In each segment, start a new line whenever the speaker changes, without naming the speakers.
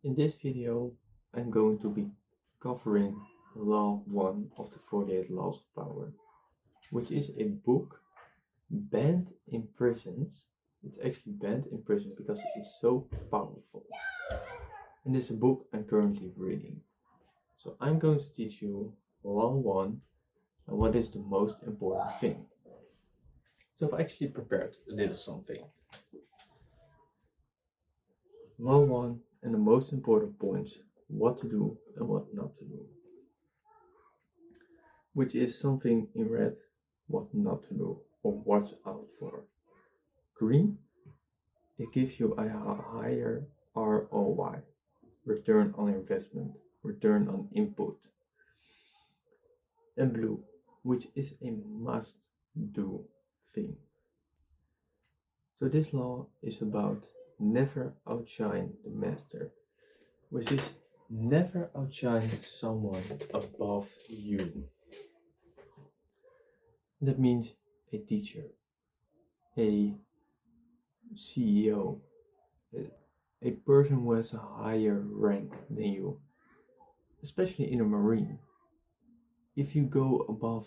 In this video, I'm going to be covering Law 1 of the 48 Laws of Power, which is a book banned in prisons. It's actually banned in prison because it's so powerful. And it's a book I'm currently reading. So I'm going to teach you Law 1 and what is the most important thing. So I've actually prepared a little something. Law 1 and the most important points, what to do and what not to do. Which is something in red, what not to do or watch out for. Green, it gives you a higher ROI, return on investment, return on input. And blue, which is a must do thing. So this law is about never outshine the master, which is never outshine someone above you. That means a teacher, a CEO, a person who has a higher rank than you, especially in a marine. If you go above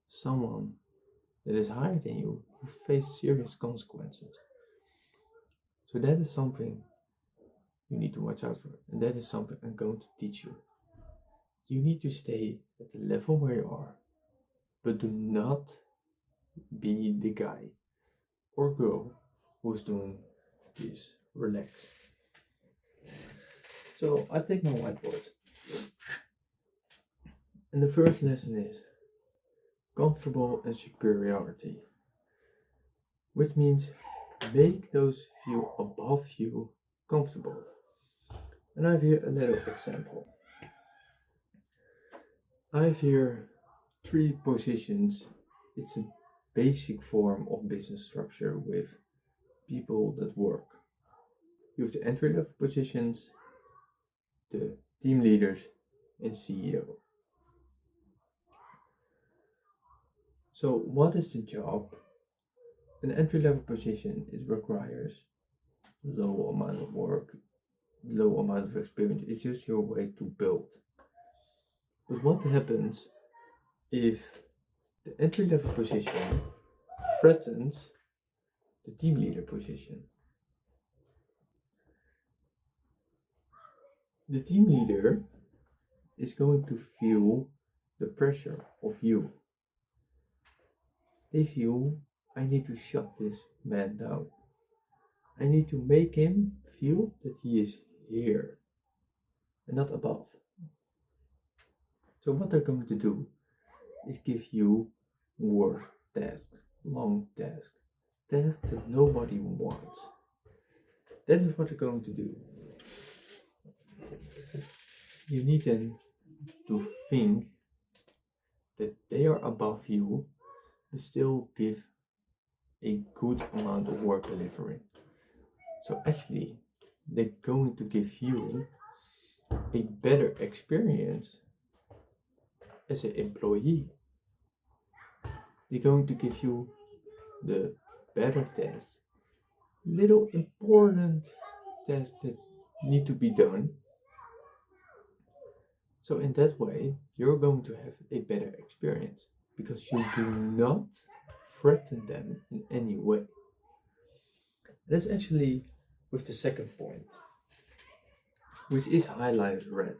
someone that is higher than you face serious consequences. So that is something you need to watch out for, and that is something I'm going to teach you. You need to stay at the level where you are, but do not be the guy or girl who's doing this. Relax. So I take my whiteboard, and the first lesson is comfortable and superiority, which means make those few above you comfortable. And I have here a little example. I have here 3 positions. It's a basic form of business structure with people that work. You have the entry level positions, the team leaders, and CEO. So what is the job? An entry level position, it requires low amount of work, low amount of experience. It's just your way to build. But what happens if the entry level position threatens the team leader position? The team leader is going to feel the pressure of you. They feel, I need to shut this man down. I need to make him feel that he is here and not above. So what they're going to do is give you work tasks, long tasks, tasks that nobody wants. That is what they're going to do. You need them to think that they are above you, but still give a good amount of work delivery. So actually, they're going to give you a better experience as an employee. They're going to give you the better tests, little important tests that need to be done. So in that way, you're going to have a better experience because you do not threaten them in any way. That's actually with the second point, which is highlighted red.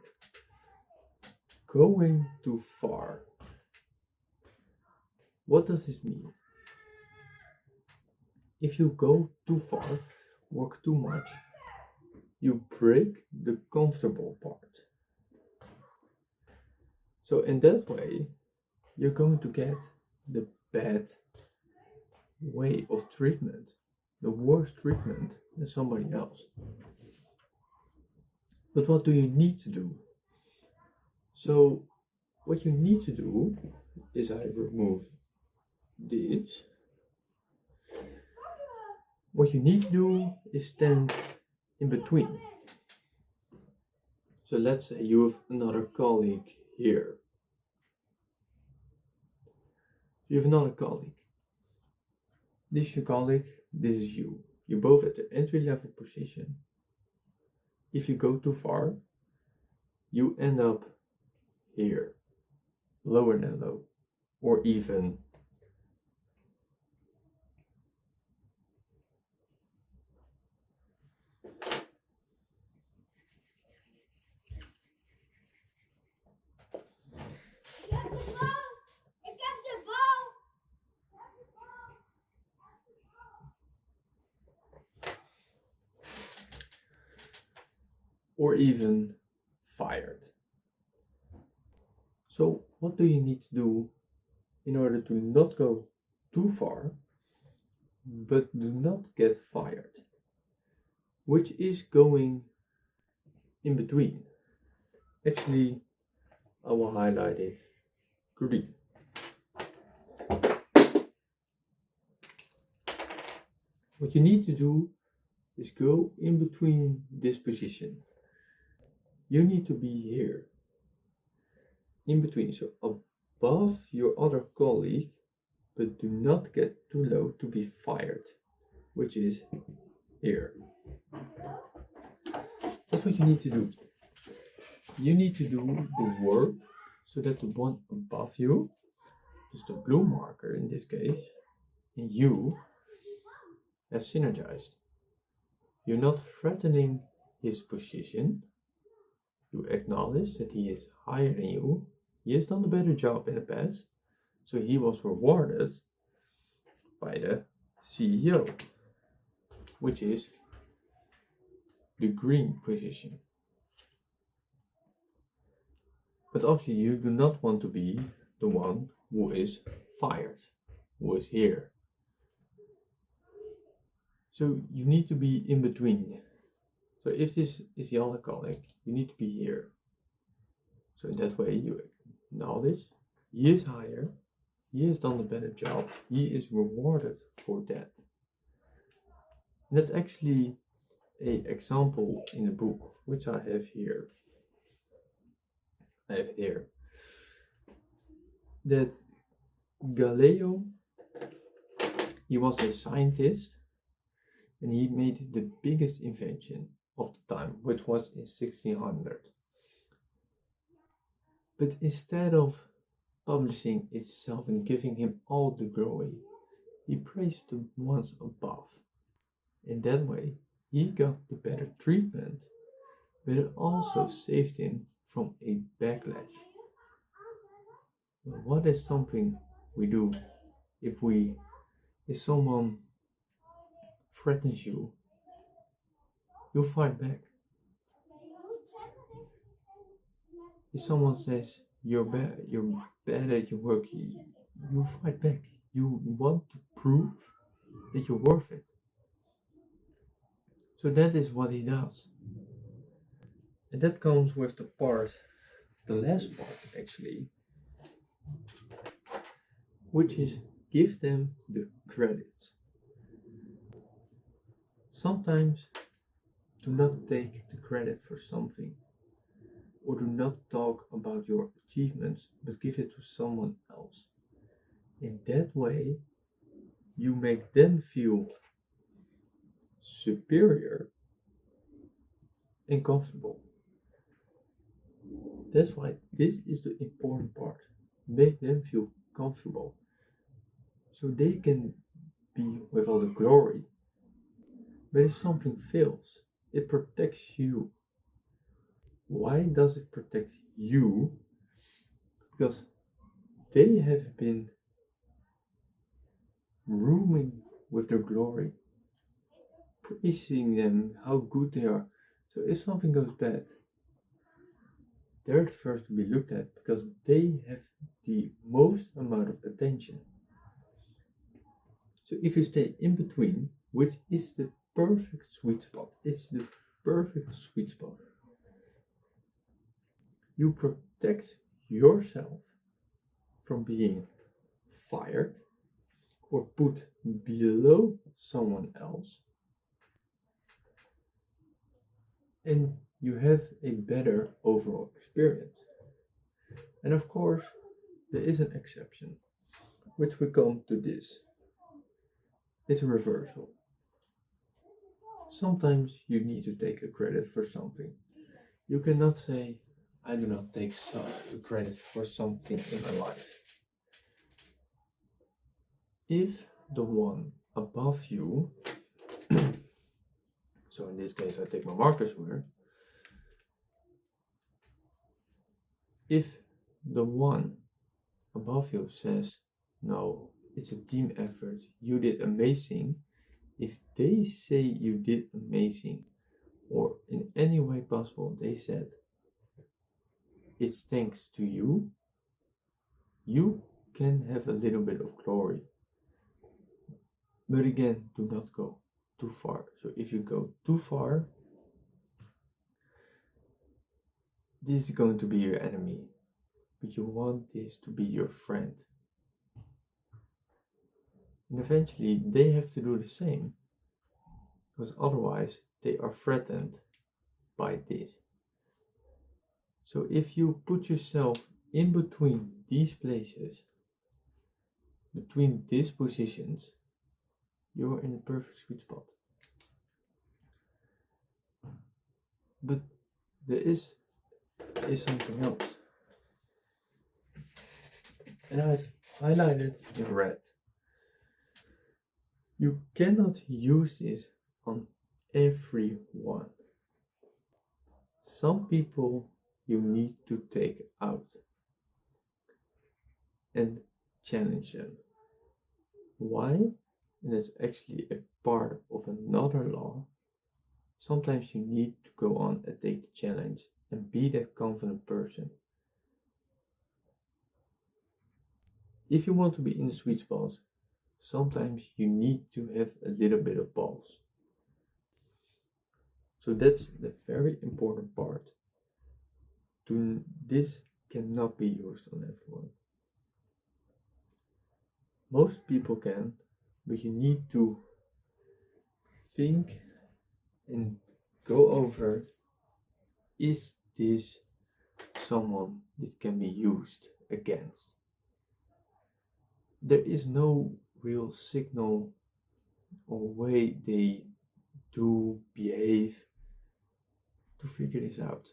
Going too far. What does this mean? If you go too far, work too much, you break the comfortable part. So in that way, you're going to get the bad way of treatment, the worst treatment than somebody else. But what do you need to do? So what you need to do is I remove this. What you need to do is stand in between. So let's say you have another colleague here. You have another colleague. This is your colleague, this is you. You're both at the entry level position. if you go too far, you end up here, lower than low, or even fired. So what do you need to do in order to not go too far, but do not get fired? Which is going in between. Actually, I will highlight it green. What you need to do is go in between this position. You need to be here, in between, so above your other colleague, but do not get too low to be fired, which is here. That's what you need to do. You need to do the work so that the one above you, just the blue marker in this case, and you have synergized. You're not threatening his position. You acknowledge that he is higher than you. He has done a better job in the past, so he was rewarded by the CEO, which is the green position. But obviously you do not want to be the one who is fired, who is here. So you need to be in between. So if this is the other colleague, you need to be here. So in that way you acknowledge he is higher, he has done a better job, he is rewarded for that. And that's actually an example in the book, which I have here. I have it here. That Galileo, he was a scientist and he made the biggest invention of the time, which was in 1600. But instead of publishing itself and giving him all the glory, he praised the ones above. In that way, he got the better treatment, but it also saved him from a backlash. Well, what is something we do if someone threatens you? You fight back. If someone says you're bad at your work, you fight back. You want to prove that you're worth it. So that is what he does. And that comes with the last part actually, which is give them the credits. Sometimes do not take the credit for something, or do not talk about your achievements, but give it to someone else. In that way, you make them feel superior and comfortable. That's why this is the important part. Make them feel comfortable so they can be with all the glory. But if something fails, it protects you. Why does it protect you? Because they have been rooming with their glory, praising them how good they are. So if something goes bad, they're the first to be looked at because they have the most amount of attention. So if you stay in between, which is the perfect sweet spot, it's the perfect sweet spot. You protect yourself from being fired or put below someone else, and you have a better overall experience. And of course, there is an exception, which we come to this. It's a reversal. Sometimes you need to take a credit for something. You cannot say, I do not take credit for something in my life. If the one above you, so in this case I take my markers word, if the one above you says, no, it's a team effort, you did amazing, if they say you did amazing, or in any way possible they said, it's thanks to you, you can have a little bit of glory. But again, do not go too far. So if you go too far, this is going to be your enemy. But you want this to be your friend. And eventually they have to do the same. Because otherwise they are threatened by this. So if you put yourself in between these places, between these positions, you're in a perfect sweet spot. But there is something else. And I've highlighted in red. You cannot use this on everyone. Some people you need to take out and challenge them. Why? And that's actually a part of another law. Sometimes you need to go on and take the challenge and be that confident person. If you want to be in the sweet spots, sometimes you need to have a little bit of balls. So that's the very important part. This cannot be used on everyone. Most people can, but you need to think and go over, is this someone that can be used against? There is no real signal or way they do behave to figure this out.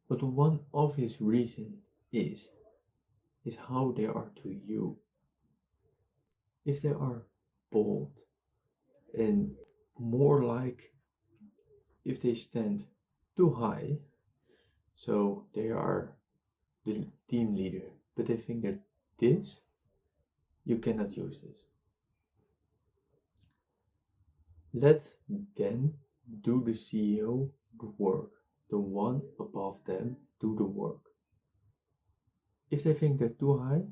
But the one obvious reason is how they are to you. If they are bold and more like if they stand too high, so they are the team leader, but they think that this, you cannot use this. Let them do the CEO the work, the one above them do the work. If they think they're too high,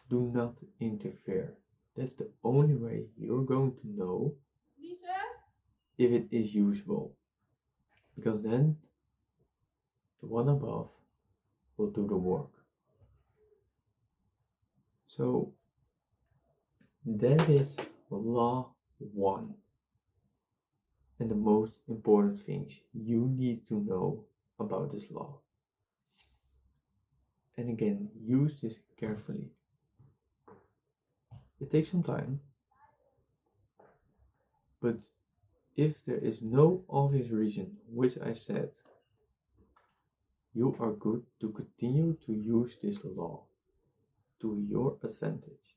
do not interfere. That's the only way you're going to know if it is usable. Because then the one above will do the work. So that is law 1. And the most important things you need to know about this law. And again, use this carefully. It takes some time, but if there is no obvious reason, which I said, you are good to continue to use this law to your advantage.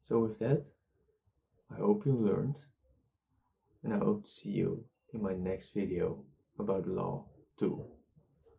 So with that, I hope you learned, and I hope to see you in my next video about law 2.